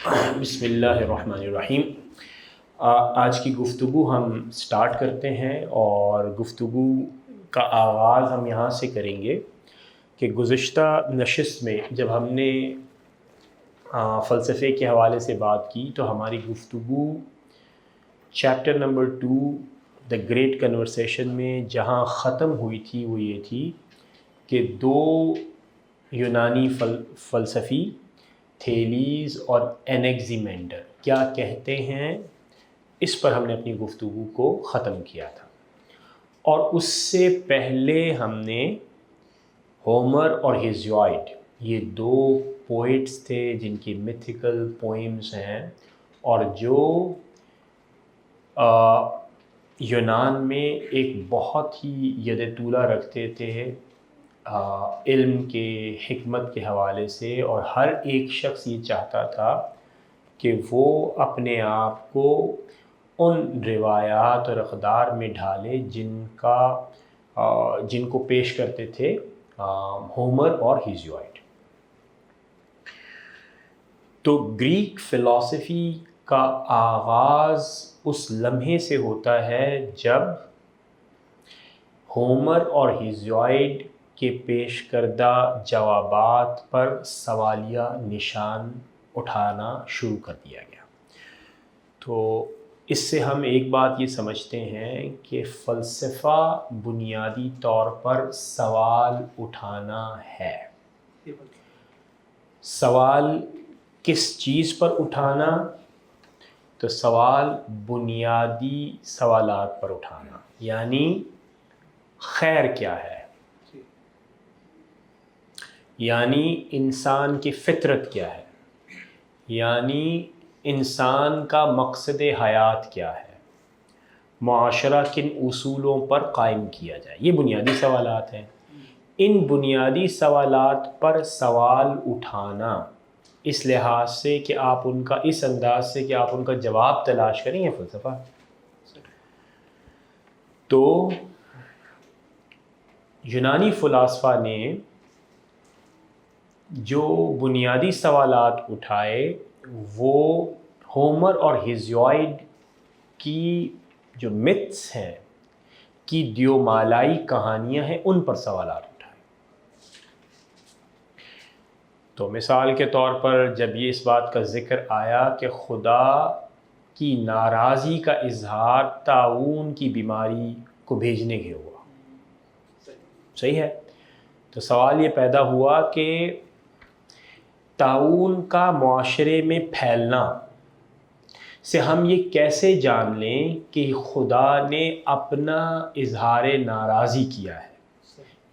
بسم اللہ الرحمن الرحیم۔ آج کی گفتگو ہم سٹارٹ کرتے ہیں، اور گفتگو کا آغاز ہم یہاں سے کریں گے کہ گزشتہ نشست میں جب ہم نے فلسفے کے حوالے سے بات کی تو ہماری گفتگو chapter number 2 the great conversation میں جہاں ختم ہوئی تھی وہ یہ تھی کہ دو یونانی فلسفی تھیلیز اور انیگزیمینڈر کیا کہتے ہیں، اس پر ہم نے اپنی گفتگو کو ختم کیا تھا۔ اور اس سے پہلے ہم نے ہومر اور ہیزیوڈ، یہ دو پوئٹس تھے جن کی میتھیکل پوئمز ہیں، اور جو یونان میں ایک بہت ہی ید طولہ رکھتے تھے علم کے، حکمت کے حوالے سے، اور ہر ایک شخص یہ چاہتا تھا کہ وہ اپنے آپ کو ان روایات اور اقدار میں ڈھالے جن کو پیش کرتے تھے ہومر اور ہیزیوڈ۔ تو گریک فلسفی کا آغاز اس لمحے سے ہوتا ہے جب ہومر اور ہیزیوڈ کے پیش کردہ جوابات پر سوالیہ نشان اٹھانا شروع کر دیا گیا۔ تو اس سے ہم ایک بات یہ سمجھتے ہیں کہ فلسفہ بنیادی طور پر سوال اٹھانا ہے۔ سوال کس چیز پر اٹھانا؟ تو سوال بنیادی سوالات پر اٹھانا، یعنی خیر کیا ہے، یعنی انسان کی فطرت کیا ہے، یعنی انسان کا مقصد حیات کیا ہے، معاشرہ کن اصولوں پر قائم کیا جائے۔ یہ بنیادی سوالات ہیں۔ ان بنیادی سوالات پر سوال اٹھانا اس لحاظ سے کہ آپ ان کا، اس انداز سے کہ آپ ان کا جواب تلاش کریں، یہ فلسفہ۔ تو یونانی فلاسفہ نے جو بنیادی سوالات اٹھائے وہ ہومر اور ہیزیوڈ کی جو متس ہیں، کی دیومالائی کہانیاں ہیں، ان پر سوالات اٹھائے۔ تو مثال کے طور پر جب یہ اس بات کا ذکر آیا کہ خدا کی ناراضی کا اظہار طاعون کی بیماری کو بھیجنے کے ہوا، صحیح ہے، تو سوال یہ پیدا ہوا کہ طاعون کا معاشرے میں پھیلنا سے ہم یہ کیسے جان لیں کہ خدا نے اپنا اظہار ناراضی کیا ہے؟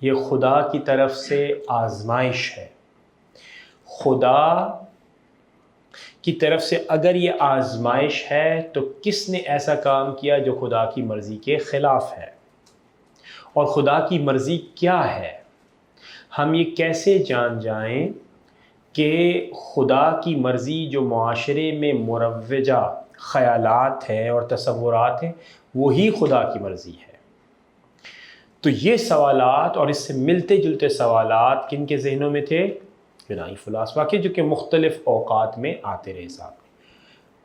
یہ خدا کی طرف سے آزمائش ہے۔ خدا کی طرف سے اگر یہ آزمائش ہے تو کس نے ایسا کام کیا جو خدا کی مرضی کے خلاف ہے؟ اور خدا کی مرضی کیا ہے؟ ہم یہ کیسے جان جائیں کہ خدا کی مرضی جو معاشرے میں مروجہ خیالات ہیں اور تصورات ہیں وہی خدا کی مرضی ہے؟ تو یہ سوالات اور اس سے ملتے جلتے سوالات کن کے ذہنوں میں تھے؟ یونانی فلاسفہ کے، جو کہ مختلف اوقات میں آتے رہے صاحب۔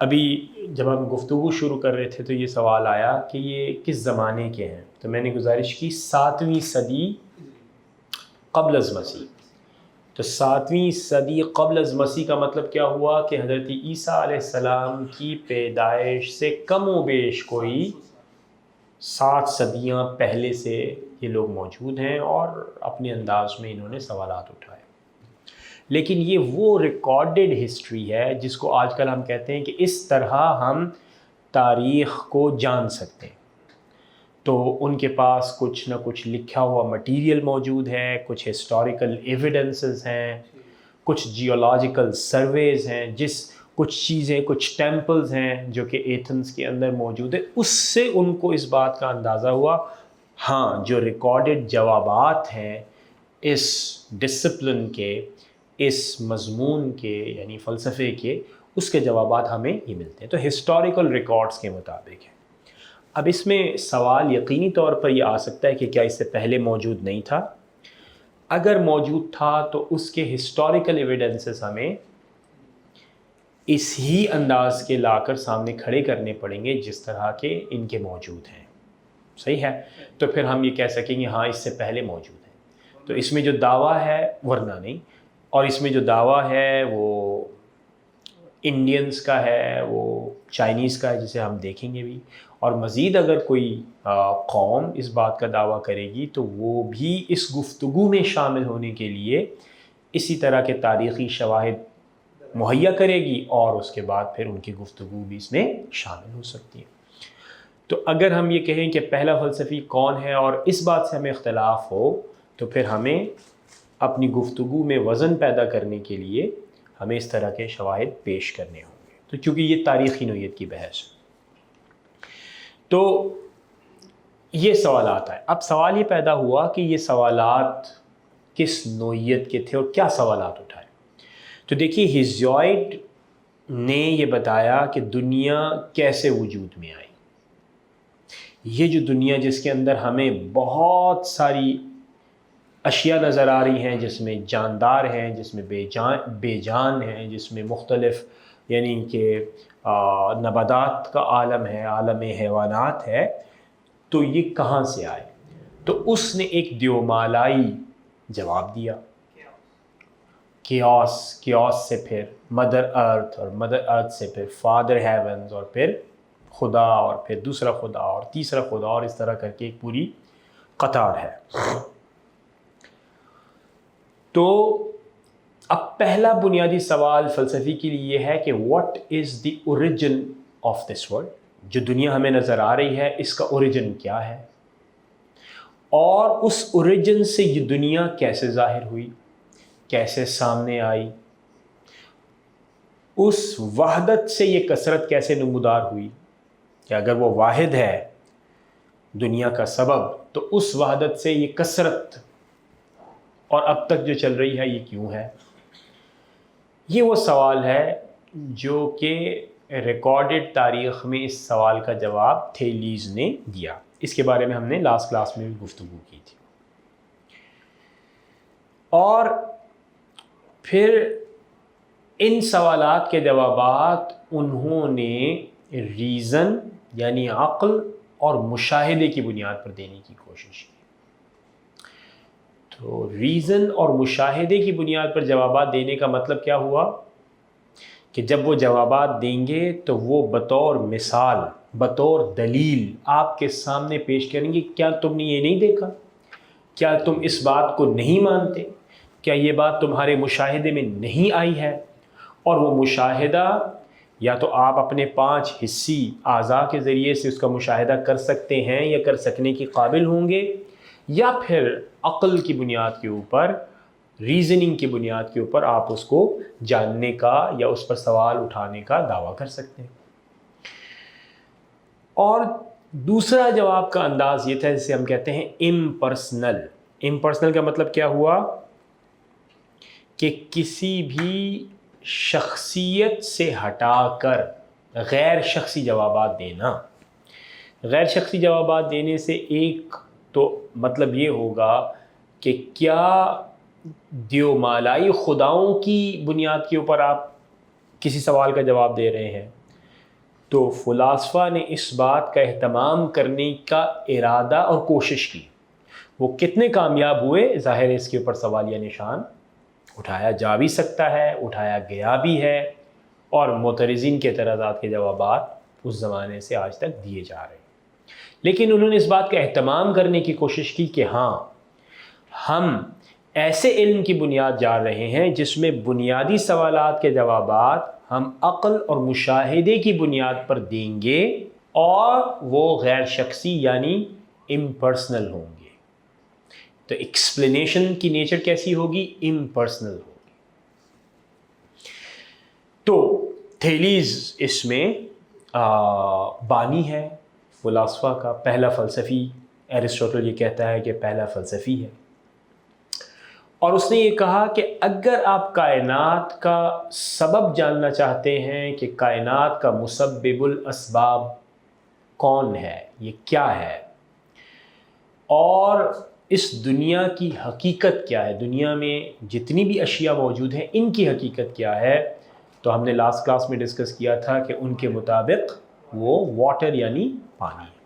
ابھی جب ہم گفتگو شروع کر رہے تھے تو یہ سوال آیا کہ یہ کس زمانے کے ہیں، تو میں نے گزارش کی 7ویں صدی قبل از مسیح۔ تو 7ویں صدی قبل از مسیح کا مطلب کیا ہوا کہ حضرت عیسیٰ علیہ السلام کی پیدائش سے کم و بیش کوئی 7 صدیاں پہلے سے یہ لوگ موجود ہیں، اور اپنے انداز میں انہوں نے سوالات اٹھائے۔ لیکن یہ وہ ریکارڈڈ ہسٹری ہے جس کو آج کل ہم کہتے ہیں کہ اس طرح ہم تاریخ کو جان سکتے ہیں۔ تو ان کے پاس کچھ نہ کچھ لکھا ہوا مٹیریل موجود ہے، کچھ ہسٹوریکل ایویڈنسز ہیں، کچھ جیولوجیکل سرویز ہیں، کچھ چیزیں، کچھ ٹیمپلز ہیں جو کہ ایتھنز کے اندر موجود ہے۔ اس سے ان کو اس بات کا اندازہ ہوا، ہاں جو ریکارڈڈ جوابات ہیں اس ڈسپلن کے، اس مضمون کے، یعنی فلسفے کے، اس کے جوابات ہمیں یہ ملتے ہیں۔ تو ہسٹوریکل ریکارڈز کے مطابق ہے۔ اب اس میں سوال یقینی طور پر یہ آ سکتا ہے کہ کیا اس سے پہلے موجود نہیں تھا؟ اگر موجود تھا تو اس کے ہسٹوریکل ایویڈنسز ہمیں اس ہی انداز کے لا کر سامنے کھڑے کرنے پڑیں گے جس طرح کے ان کے موجود ہیں. صحیح ہے؟ تو پھر ہم یہ کہہ سکیں گے ہاں اس سے پہلے موجود ہیں. تو اس میں جو دعویٰ ہے ورنہ نہیں، اور اس میں جو دعویٰ ہے وہ انڈینز کا ہے، وہ چائنیز کا ہے جسے ہم دیکھیں گے بھی. اور مزید اگر کوئی قوم اس بات کا دعویٰ کرے گی تو وہ بھی اس گفتگو میں شامل ہونے کے لیے اسی طرح کے تاریخی شواہد مہیا کرے گی، اور اس کے بعد پھر ان کی گفتگو بھی اس میں شامل ہو سکتی ہے. تو اگر ہم یہ کہیں کہ پہلا فلسفی کون ہے اور اس بات سے ہمیں اختلاف ہو، تو پھر ہمیں اپنی گفتگو میں وزن پیدا کرنے کے لیے ہمیں اس طرح کے شواہد پیش کرنے ہوں گے. تو چونکہ یہ تاریخی نوعیت کی بحث ہے تو یہ سوالات آئے. اب سوال یہ پیدا ہوا کہ یہ سوالات کس نوعیت کے تھے اور کیا سوالات اٹھائے. تو دیکھیے ہیزیوئڈ نے یہ بتایا کہ دنیا کیسے وجود میں آئی. یہ جو دنیا جس کے اندر ہمیں بہت ساری اشیاء نظر آ رہی ہیں، جس میں جاندار ہیں، جس میں بے جان ہیں، جس میں مختلف یعنی کہ نباتات کا عالم ہے، عالم حیوانات ہے، تو یہ کہاں سے آئے؟ تو اس نے ایک دیومالائی جواب دیا. کیوس سے پھر مدر ارتھ، اور مدر ارتھ سے پھر فادر ہیونز، اور پھر خدا، اور پھر دوسرا خدا، اور تیسرا خدا، اور اس طرح کر کے ایک پوری قطار ہے. تو اب پہلا بنیادی سوال فلسفی کے لیے یہ ہے کہ what is the origin of this world. جو دنیا ہمیں نظر آ رہی ہے اس کا اوریجن کیا ہے، اور اس اوریجن سے یہ دنیا کیسے ظاہر ہوئی، کیسے سامنے آئی، اس وحدت سے یہ کثرت کیسے نمودار ہوئی، کہ اگر وہ واحد ہے دنیا کا سبب تو اس وحدت سے یہ کثرت اور اب تک جو چل رہی ہے یہ کیوں ہے. یہ وہ سوال ہے جو کہ ریکارڈڈ تاریخ میں اس سوال کا جواب تھیلیز نے دیا. اس کے بارے میں ہم نے لاسٹ کلاس میں بھی گفتگو کی تھی. اور پھر ان سوالات کے جوابات انہوں نے ریزن یعنی عقل اور مشاہدے کی بنیاد پر دینے کی کوشش کی. تو ریزن اور مشاہدے کی بنیاد پر جوابات دینے کا مطلب کیا ہوا کہ جب وہ جوابات دیں گے تو وہ بطور مثال، بطور دلیل آپ کے سامنے پیش کریں گے. کیا تم نے یہ نہیں دیکھا؟ کیا تم اس بات کو نہیں مانتے؟ کیا یہ بات تمہارے مشاہدے میں نہیں آئی ہے؟ اور وہ مشاہدہ یا تو آپ اپنے 5 حسی اعضاء کے ذریعے سے اس کا مشاہدہ کر سکتے ہیں یا کر سکنے کی قابل ہوں گے، یا پھر عقل کی بنیاد کے اوپر، ریزننگ کی بنیاد کے اوپر آپ اس کو جاننے کا یا اس پر سوال اٹھانے کا دعویٰ کر سکتے ہیں. اور دوسرا جواب کا انداز یہ تھا جسے ہم کہتے ہیں امپرسنل. امپرسنل کا مطلب کیا ہوا کہ کسی بھی شخصیت سے ہٹا کر غیر شخصی جوابات دینا. غیر شخصی جوابات دینے سے ایک تو مطلب یہ ہوگا کہ کیا دیومالائی خداؤں کی بنیاد کے اوپر آپ کسی سوال کا جواب دے رہے ہیں. تو فلاسفہ نے اس بات کا اہتمام کرنے کا ارادہ اور کوشش کی. وہ کتنے کامیاب ہوئے ظاہر ہے اس کے اوپر سوالیہ نشان اٹھایا جا بھی سکتا ہے، اٹھایا گیا بھی ہے، اور معترضین کے اعتراضات کے جوابات اس زمانے سے آج تک دیے جا رہے ہیں. لیکن انہوں نے اس بات کا اہتمام کرنے کی کوشش کی کہ ہاں ہم ایسے علم کی بنیاد جار رہے ہیں جس میں بنیادی سوالات کے جوابات ہم عقل اور مشاہدے کی بنیاد پر دیں گے، اور وہ غیر شخصی یعنی امپرسنل ہوں گے. تو ایکسپلینیشن کی نیچر کیسی ہوگی؟ امپرسنل ہوگی. تو تھیلیز اس میں بانی ہے فلاسفہ کا، پہلا فلسفی. ایرسٹوٹل یہ کہتا ہے کہ پہلا فلسفی ہے، اور اس نے یہ کہا کہ اگر آپ کائنات کا سبب جاننا چاہتے ہیں کہ کائنات کا مسبب الاسباب کون ہے، یہ کیا ہے، اور اس دنیا کی حقیقت کیا ہے، دنیا میں جتنی بھی اشیاء موجود ہیں ان کی حقیقت کیا ہے، تو ہم نے لاسٹ کلاس میں ڈسکس کیا تھا کہ ان کے مطابق وہ واٹر یعنی پانی ہے.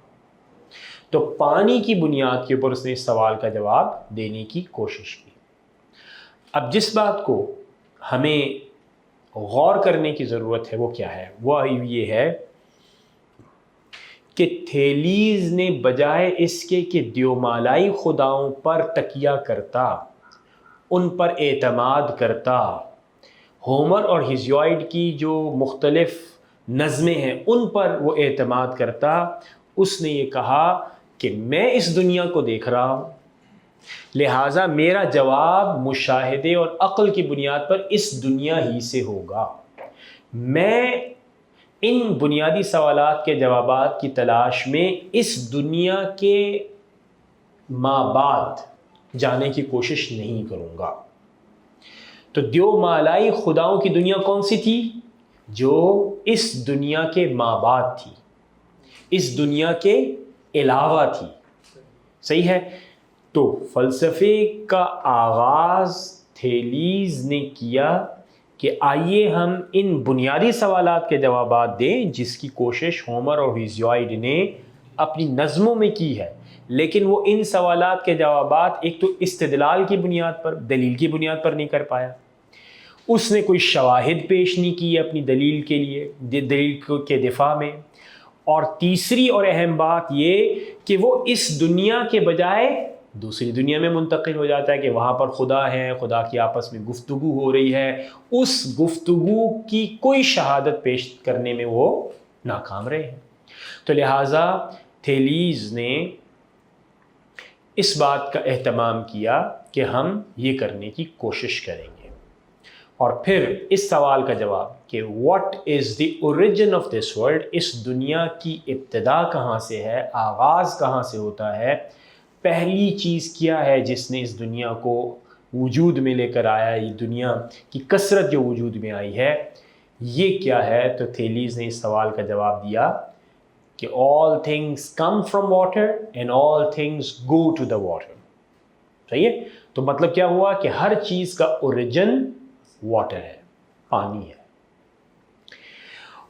تو پانی کی بنیاد کے اوپر اس نے اس سوال کا جواب دینے کی کوشش کی. اب جس بات کو ہمیں غور کرنے کی ضرورت ہے وہ کیا ہے؟ وہ یہ ہے کہ تھیلیز نے بجائے اس کے کہ دیومالائی خداؤں پر تکیہ کرتا، ان پر اعتماد کرتا، ہومر اور ہیزیوائڈ کی جو مختلف نظمیں ہیں ان پر وہ اعتماد کرتا، اس نے یہ کہا کہ میں اس دنیا کو دیکھ رہا ہوں، لہٰذا میرا جواب مشاہدے اور عقل کی بنیاد پر اس دنیا ہی سے ہوگا. میں ان بنیادی سوالات کے جوابات کی تلاش میں اس دنیا کے مابعد جانے کی کوشش نہیں کروں گا. تو دیو مالائی خداؤں کی دنیا کون سی تھی؟ جو اس دنیا کے مابعد تھی، اس دنیا کے علاوہ تھی. صحیح ہے؟ تو فلسفے کا آغاز تھیلیز نے کیا کہ آئیے ہم ان بنیادی سوالات کے جوابات دیں جس کی کوشش ہومر اور ہیزیوائڈ نے اپنی نظموں میں کی ہے، لیکن وہ ان سوالات کے جوابات ایک تو استدلال کی بنیاد پر، دلیل کی بنیاد پر نہیں کر پایا، اس نے کوئی شواہد پیش نہیں کی اپنی دلیل کے لیے، دلیل کے دفاع میں، اور تیسری اور اہم بات یہ کہ وہ اس دنیا کے بجائے دوسری دنیا میں منتقل ہو جاتا ہے کہ وہاں پر خدا ہے، خدا کی آپس میں گفتگو ہو رہی ہے، اس گفتگو کی کوئی شہادت پیش کرنے میں وہ ناکام رہے ہیں. تو لہٰذا تھیلیز نے اس بات کا اہتمام کیا کہ ہم یہ کرنے کی کوشش کریں گے، اور پھر اس سوال کا جواب کہ what is the origin of this world, اس دنیا کی ابتدا کہاں سے ہے، آغاز کہاں سے ہوتا ہے، پہلی چیز کیا ہے جس نے اس دنیا کو وجود میں لے کر آیا، یہ دنیا کی کثرت جو وجود میں آئی ہے یہ کیا ہے. تو تھیلیز نے اس سوال کا جواب دیا کہ all things come from water and all things go to the water. صحیح ہے؟ تو مطلب کیا ہوا کہ ہر چیز کا اوریجن واٹر ہے، پانی ہے.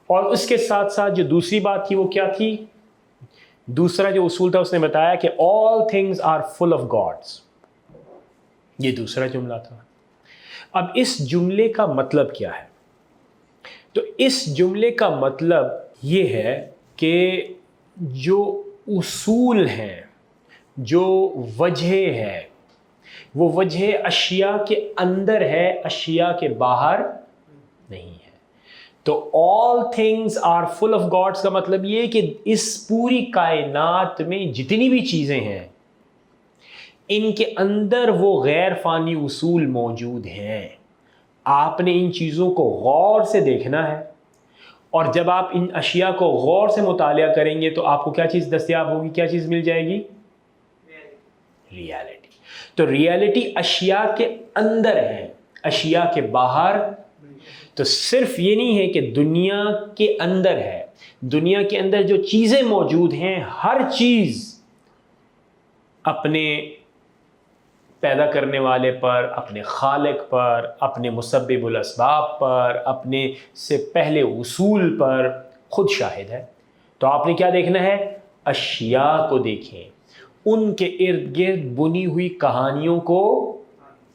اور اس کے ساتھ ساتھ جو دوسری بات تھی وہ کیا تھی؟ دوسرا جو اصول تھا اس نے بتایا کہ all things are full of gods. یہ دوسرا جملہ تھا. اب اس جملے کا مطلب کیا ہے؟ تو اس جملے کا مطلب یہ ہے کہ جو اصول ہیں، جو وجہ ہے، وہ وجہ اشیاء کے اندر ہے، اشیاء کے باہر نہیں ہے. تو all things are full of gods کا مطلب یہ کہ اس پوری کائنات میں جتنی بھی چیزیں ہیں ان کے اندر وہ غیر فانی اصول موجود ہیں. آپ نے ان چیزوں کو غور سے دیکھنا ہے، اور جب آپ ان اشیاء کو غور سے مطالعہ کریں گے تو آپ کو کیا چیز دستیاب ہوگی، کیا چیز مل جائے گی؟ ریالٹی. تو ریالٹی اشیاء کے اندر ہے، اشیاء کے باہر. تو صرف یہ نہیں ہے کہ دنیا کے اندر ہے، دنیا کے اندر جو چیزیں موجود ہیں ہر چیز اپنے پیدا کرنے والے پر، اپنے خالق پر، اپنے مسبب الاسباب پر، اپنے سے پہلے اصول پر خود شاہد ہے. تو آپ نے کیا دیکھنا ہے؟ اشیاء کو دیکھیں، ان کے ارد گرد بنی ہوئی کہانیوں کو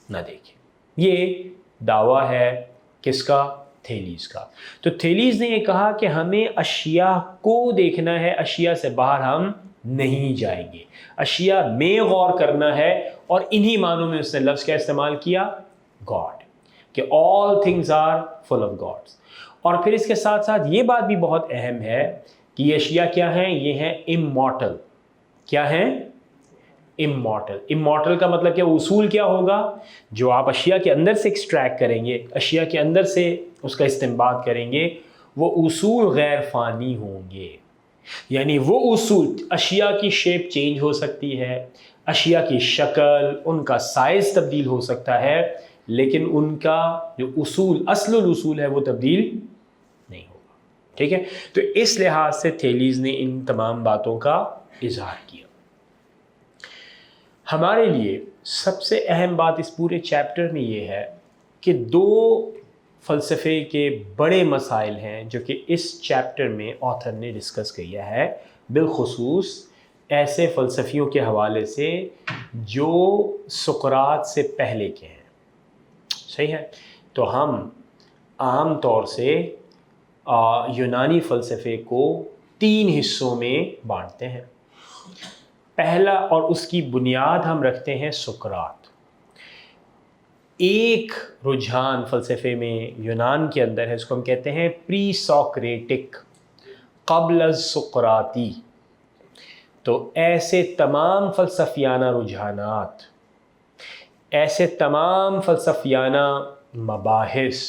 نہ دیکھیں. یہ دعویٰ ہے کس کا؟ تھیلیز کا. تو تھیلیز نے یہ کہا کہ ہمیں اشیاء کو دیکھنا ہے، اشیاء سے باہر ہم نہیں جائیں گے، اشیاء میں غور کرنا ہے. اور انہی معنوں میں اس نے لفظ کیا استعمال کیا؟ گاڈ، کہ all things are full of gods. اور پھر اس کے ساتھ ساتھ یہ بات بھی بہت اہم ہے کہ یہ اشیاء کیا ہیں؟ یہ ہیں immortal. کیا ہیں؟ immortal. immortal کا مطلب کیا؟ اصول کیا ہوگا جو آپ اشیاء کے اندر سے ایکسٹریکٹ کریں گے، اشیاء کے اندر سے اس کا استنباط کریں گے، وہ اصول غیر فانی ہوں گے. یعنی وہ اصول، اشیاء کی شیپ چینج ہو سکتی ہے، اشیاء کی شکل، ان کا سائز تبدیل ہو سکتا ہے، لیکن ان کا جو اصول، اصل الاصول ہے وہ تبدیل نہیں ہوگا. ٹھیک ہے؟ تو اس لحاظ سے تھیلیز نے ان تمام باتوں کا اظہار کیا. ہمارے لیے سب سے اہم بات اس پورے چیپٹر میں یہ ہے کہ دو فلسفے کے بڑے مسائل ہیں جو کہ اس چیپٹر میں آتھر نے ڈسکس کیا ہے، بالخصوص ایسے فلسفیوں کے حوالے سے جو سقراط سے پہلے کے ہیں. صحیح ہے. تو ہم عام طور سے یونانی فلسفے کو 3 حصوں میں بانٹتے ہیں. پہلا اور اس کی بنیاد ہم رکھتے ہیں سقراط. ایک رجحان فلسفے میں یونان کے اندر ہے، اس کو ہم کہتے ہیں پری سوکریٹک، قبل از سقراطی. تو ایسے تمام فلسفیانہ رجحانات، ایسے تمام فلسفیانہ مباحث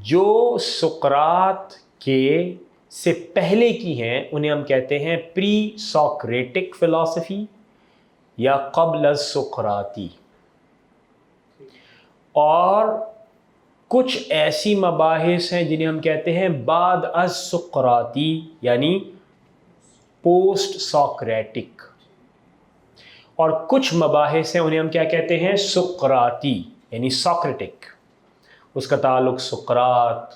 جو سقراط کے سے پہلے کی ہیں، انہیں ہم کہتے ہیں پری سوکریٹک فلسفی یا قبل از سقراطی. اور کچھ ایسی مباحث ہیں جنہیں ہم کہتے ہیں بعد از سقراطی یعنی پوسٹ سوکریٹک. اور کچھ مباحث ہیں انہیں ہم کیا کہتے ہیں سقراطی یعنی سوکریٹک، اس کا تعلق سقراط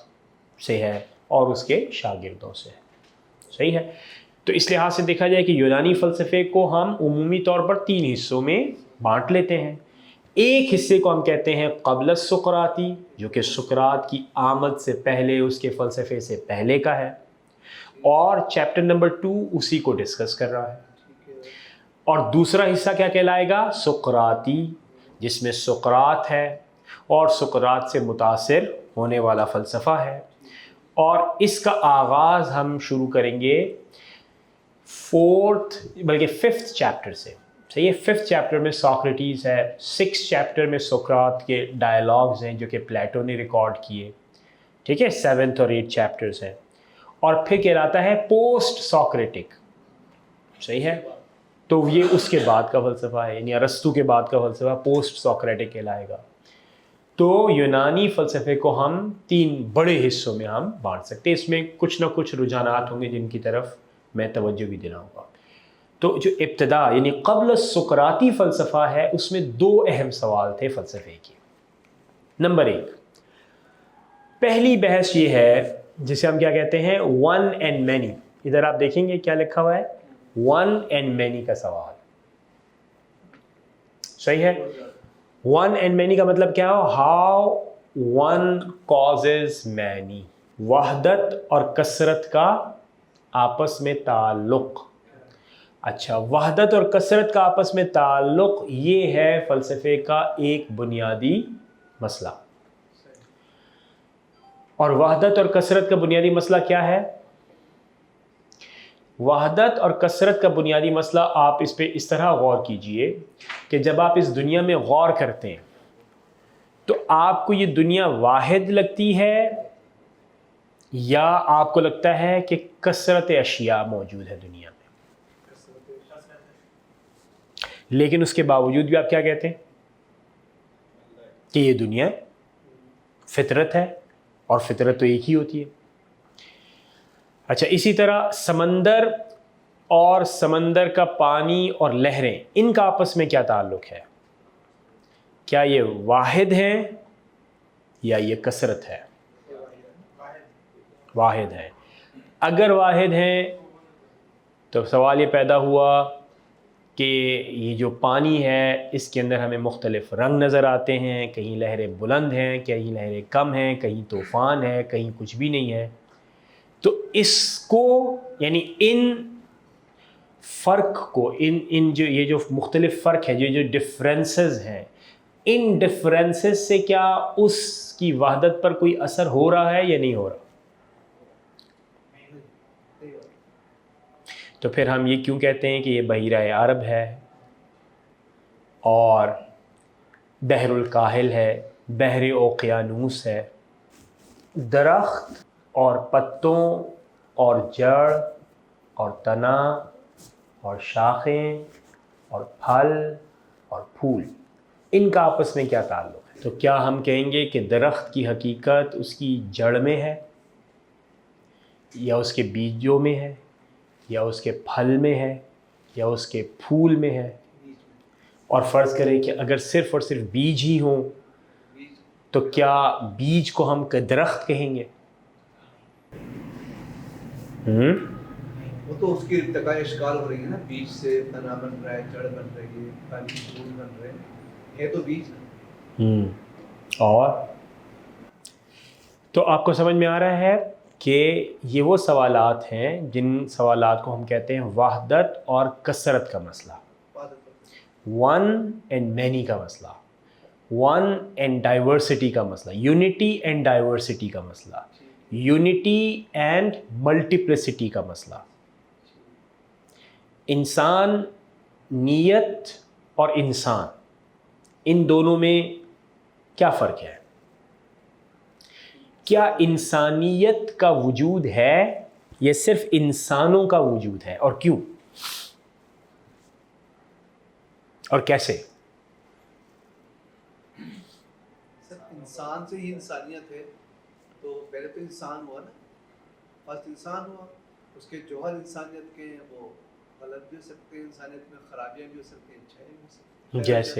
سے ہے اور اس کے شاگردوں سے ہے. صحیح ہے. تو اس لحاظ سے دیکھا جائے کہ یونانی فلسفے کو ہم عمومی طور پر 3 حصوں میں بانٹ لیتے ہیں. ایک حصے کو ہم کہتے ہیں قبل السقراطی، جو کہ سقراط کی آمد سے پہلے، اس کے فلسفے سے پہلے کا ہے، اور چیپٹر نمبر 2 اسی کو ڈسکس کر رہا ہے. اور دوسرا حصہ کیا کہلائے گا سقراطی، جس میں سقراط ہے اور سقراط سے متاثر ہونے والا فلسفہ ہے. اور اس کا آغاز ہم شروع کریں گے 5th چیپٹر سے. صحیح ہے. 5th چیپٹر میں سوکریٹیز ہے، 6th چیپٹر میں سقراط کے ڈائلاگز ہیں جو کہ پلیٹو نے ریکارڈ کیے. ٹھیک ہے. 7th اور 8th چیپٹرز ہیں. اور پھر کہلاتا ہے پوسٹ سوکریٹک. صحیح ہے. تو یہ اس کے بعد کا فلسفہ ہے، یعنی ارسطو کے بعد کا فلسفہ پوسٹ سوکریٹک کہلائے گا. تو یونانی فلسفے کو ہم 3 بڑے حصوں میں ہم بانٹ سکتے ہیں. اس میں کچھ نہ کچھ رجحانات ہوں گے جن کی طرف میں توجہ بھی دینا ہوگا. تو جو ابتدا یعنی قبل سقراطی فلسفہ ہے، اس میں 2 اہم سوال تھے فلسفے کے. نمبر 1، پہلی بحث یہ ہے جسے ہم کیا کہتے ہیں ون اینڈ مینی. ادھر آپ دیکھیں گے کیا لکھا ہوا ہے، ون اینڈ مینی کا سوال. صحیح ہے. ون اینڈ مینی کا مطلب کیا ہو، ہاؤ ون کازز مینی. وحدت اور کثرت کا آپس میں تعلق. اچھا، وحدت اور کثرت کا آپس میں تعلق یہ ہے فلسفے کا ایک بنیادی مسئلہ. اور وحدت اور کثرت کا بنیادی مسئلہ کیا ہے؟ وحدت اور کثرت کا بنیادی مسئلہ، آپ اس پہ اس طرح غور کیجئے کہ جب آپ اس دنیا میں غور کرتے ہیں تو آپ کو یہ دنیا واحد لگتی ہے یا آپ کو لگتا ہے کہ کثرت اشیاء موجود ہے دنیا میں؟ لیکن اس کے باوجود بھی آپ کیا کہتے ہیں کہ یہ دنیا فطرت ہے، اور فطرت تو ایک ہی ہوتی ہے. اچھا، اسی طرح سمندر اور سمندر کا پانی اور لہریں، ان کا آپس میں کیا تعلق ہے؟ کیا یہ واحد ہیں یا یہ کثرت ہے؟ واحد ہیں. اگر واحد ہیں تو سوال یہ پیدا ہوا کہ یہ جو پانی ہے اس کے اندر ہمیں مختلف رنگ نظر آتے ہیں، کہیں لہریں بلند ہیں، کہیں لہریں کم ہیں، کہیں طوفان ہے، کہیں کچھ بھی نہیں ہے. تو اس کو یعنی ان فرق کو ان جو یہ جو مختلف فرق ہے، جو ڈفرینسز ہیں، ان ڈفرینسز سے کیا اس کی وحدت پر کوئی اثر ہو رہا ہے یا نہیں ہو رہا؟ تو پھر ہم یہ کیوں کہتے ہیں کہ یہ بحیرہ عرب ہے اور بحر الکاہل ہے، بحر اوقیانوس ہے؟ درخت اور پتوں اور جڑ اور تنا اور شاخیں اور پھل اور پھول، ان کا آپس میں کیا تعلق ہے؟ تو کیا ہم کہیں گے کہ درخت کی حقیقت اس کی جڑ میں ہے، یا اس کے بیجوں میں ہے، یا اس کے پھل میں ہے، یا اس کے پھول میں ہے؟ اور فرض کریں کہ اگر صرف اور صرف بیج ہی ہوں تو کیا بیج کو ہم درخت کہیں گے؟ وہ تو اس کی ارتقاء اشکال ہو رہی ہے نا، بیج سے تنا بن رہا ہے، جڑ بن رہی ہے، پھل پھول بن رہے ہیں، یہ تو بیج ہے۔ اور تو آپ کو سمجھ میں آ رہا ہے کہ یہ وہ سوالات ہیں جن سوالات کو ہم کہتے ہیں وحدت اور کثرت کا مسئلہ، ون اینڈ مینی کا مسئلہ، ون اینڈ ڈائیورسٹی کا مسئلہ، یونٹی اینڈ ڈائیورسٹی کا مسئلہ، یونٹی اینڈ ملٹیپلسٹی کا مسئلہ۔ انسان، نیت اور انسان، ان دونوں میں کیا فرق ہے؟ کیا انسانیت کا وجود ہے یا صرف انسانوں کا وجود ہے، اور کیوں اور کیسے؟ انسان سے ہی انسانیت ہے، تو پہلے تو انسان ہوا نا، فرسٹ انسان ہوا، اس کے جوہر انسانیت کے ہیں، وہ غلط بھی ہو سکتے ہیں، انسانیت میں خرابیاں بھی ہو سکتی ہیں، اچھائی بھی ہو سکتی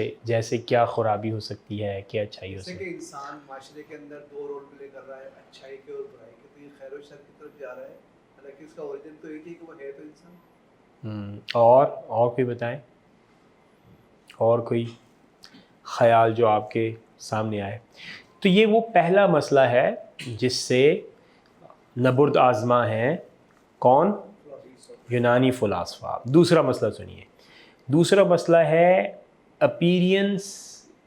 ہیں۔ جیسے کیا خرابی ہو سکتی ہے، کیا اچھائی ہو جیسے سکتی کہ انسان معاشرے کے اندر دو رول پلے کر رہا ہے، اچھائی کے اور برائی کے، تو یہ خیر و شر کی طرف جا رہا ہے، حالانکہ اس کا اوریجن تو ایک ہی کہ وہ ہے تو انسان۔ اور کوئی بتائیں، اور کوئی خیال جو آپ کے سامنے آئے؟ تو یہ وہ پہلا مسئلہ ہے جس سے نبرد آزما ہیں کون؟ یونانی فلاسفہ۔ دوسرا مسئلہ سنیے، دوسرا مسئلہ ہے اپیرینس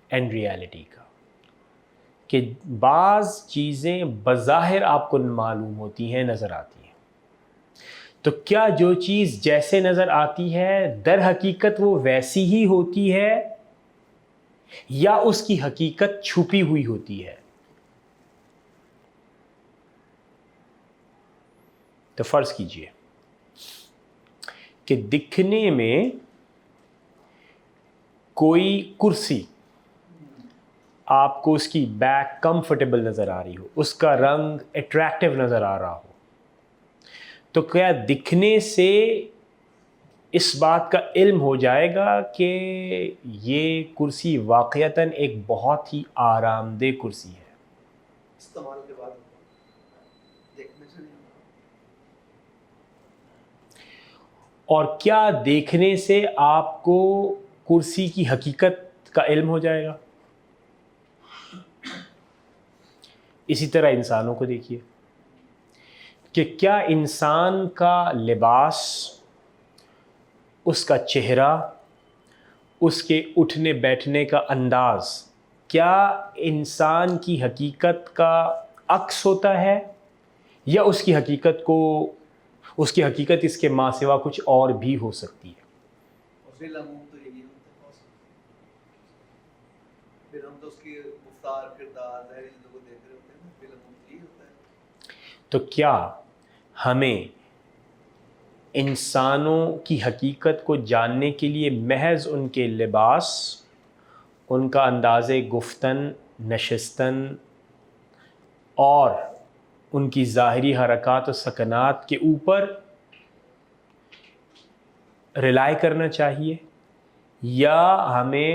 اینڈ ریالٹی کا، کہ بعض چیزیں بظاہر آپ کو معلوم ہوتی ہیں، نظر آتی ہیں، تو کیا جو چیز جیسے نظر آتی ہے در حقیقت وہ ویسی ہی ہوتی ہے یا اس کی حقیقت چھپی ہوئی ہوتی ہے؟ تو فرض کیجئے کہ دکھنے میں کوئی کرسی آپ کو اس کی بیک کمفرٹیبل نظر آ رہی ہو، اس کا رنگ اٹریکٹیو نظر آ رہا ہو، تو کیا دکھنے سے اس بات کا علم ہو جائے گا کہ یہ کرسی واقعتاً ایک بہت ہی آرام دہ کرسی ہے؟ استعمال کے بعد دیکھنے سے نہیں۔ اور کیا دیکھنے سے آپ کو کرسی کی حقیقت کا علم ہو جائے گا؟ اسی طرح انسانوں کو دیکھیے کہ کیا انسان کا لباس، اس کا چہرہ، اس کے اٹھنے بیٹھنے کا انداز، کیا انسان کی حقیقت کا عکس ہوتا ہے یا اس کی حقیقت اس کے ماں سوا کچھ اور بھی ہو سکتی ہے؟ پھر ہم تو اس کی گفتار، کردار، ظاہری چیزوں کو دیکھ رہے ہوتے ہیں نا، فلم یہی ہوتا ہے۔ تو کیا ہمیں انسانوں کی حقیقت کو جاننے کے لیے محض ان کے لباس، ان کا انداز گفتن، نشستن اور ان کی ظاہری حرکات و سکنات کے اوپر ریلائی کرنا چاہیے، یا ہمیں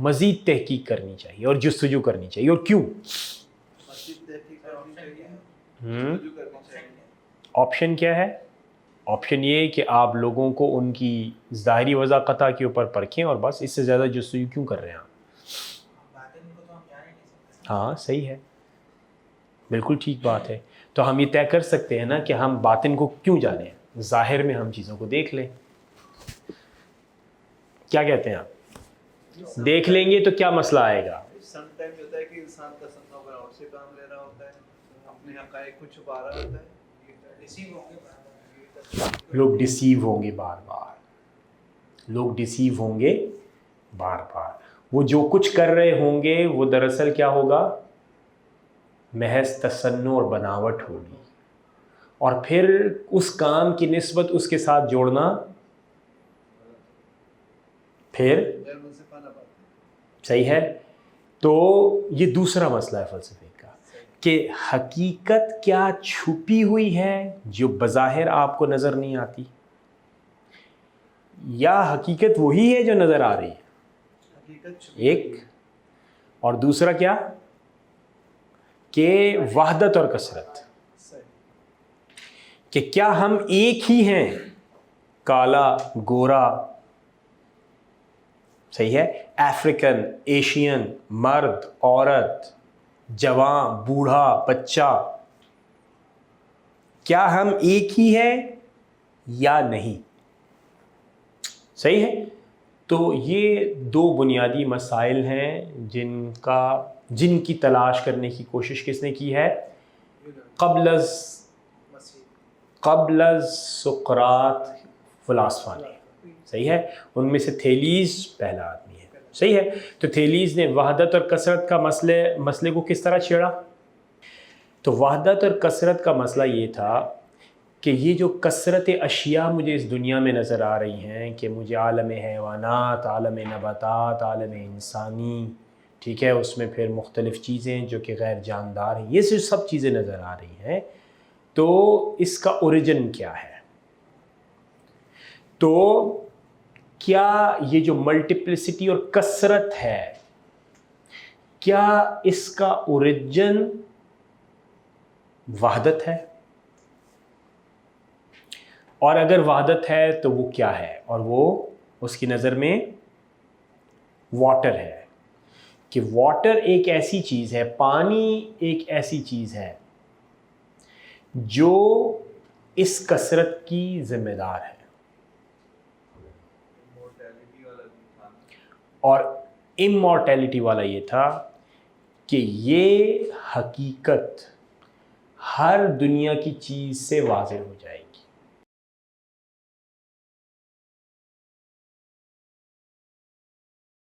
مزید تحقیق کرنی چاہیے اور جستجو کرنی چاہیے، اور کیوں؟ آپشن کیا ہے؟ آپشن یہ کہ آپ لوگوں کو ان کی ظاہری وضاحت کے اوپر پرکھیں، اور بس، اس سے زیادہ جستجو کیوں کر رہے ہیں آپ؟ ہاں صحیح ہے، بالکل ٹھیک بات ہے۔ تو ہم یہ طے کر سکتے ہیں نا کہ ہم باطن کو کیوں جانیں، ظاہر میں ہم چیزوں کو دیکھ لیں۔ کیا کہتے ہیں آپ؟ دیکھ لیں گے تو کیا مسئلہ آئے گا؟ سم ٹائم ہوتا ہے کہ انسان تصنع پر اور سے کام لے رہا ہوتا ہے، اپنے حقائق کو چھپا رہا ہوتا ہے، لوگ ڈسیو ہوں گے بار بار، لوگ ڈسیو ہوں گے بار بار، وہ جو کچھ کر رہے ہوں گے وہ دراصل کیا ہوگا؟ محض تصنع اور بناوٹ ہوگی، اور پھر اس کام کی نسبت اس کے ساتھ جوڑنا پھر صحیح ہے۔ تو یہ دوسرا مسئلہ ہے فلسفے کا، کہ حقیقت کیا چھپی ہوئی ہے جو بظاہر آپ کو نظر نہیں آتی، یا حقیقت وہی ہے جو نظر آ رہی ہے؟ ایک، اور دوسرا کیا؟ کہ وحدت اور کثرت، کہ کیا ہم ایک ہی ہیں، کالا گورا، صحیح ہے، افریقن، ایشین، مرد، عورت، جوان، بوڑھا، بچہ، کیا ہم ایک ہی ہیں یا نہیں؟ صحیح ہے. تو یہ دو بنیادی مسائل ہیں جن کی تلاش کرنے کی کوشش کس نے کی ہے؟ قبل از سقراط فلاسفہ نے. صحیح ہے. ان میں سے تھیلیز پہلا آدمی ہے. صحیح ہے. تو تھیلیز نے وحدت اور کثرت کا مسئلے کو کس طرح چھیڑا؟ تو وحدت اور کثرت کا مسئلہ یہ تھا کہ یہ جو کثرت اشیاء مجھے اس دنیا میں نظر آ رہی ہیں، کہ مجھے عالم حیوانات، عالم نباتات، عالم انسانی، ٹھیک ہے، اس میں پھر مختلف چیزیں جو کہ غیر جاندار ہیں، یہ سب چیزیں نظر آ رہی ہیں، تو اس کا اوریجن کیا ہے؟ تو کیا یہ جو ملٹیپلسٹی اور کثرت ہے، کیا اس کا اوریجن وحدت ہے؟ اور اگر وحدت ہے تو وہ کیا ہے؟ اور وہ اس کی نظر میں واٹر ہے، کہ واٹر ایک ایسی چیز ہے، پانی ایک ایسی چیز ہے جو اس کثرت کی ذمہ دار ہے. اور امورٹیلٹی والا یہ تھا کہ یہ حقیقت ہر دنیا کی چیز سے واضح ہو جائے گی.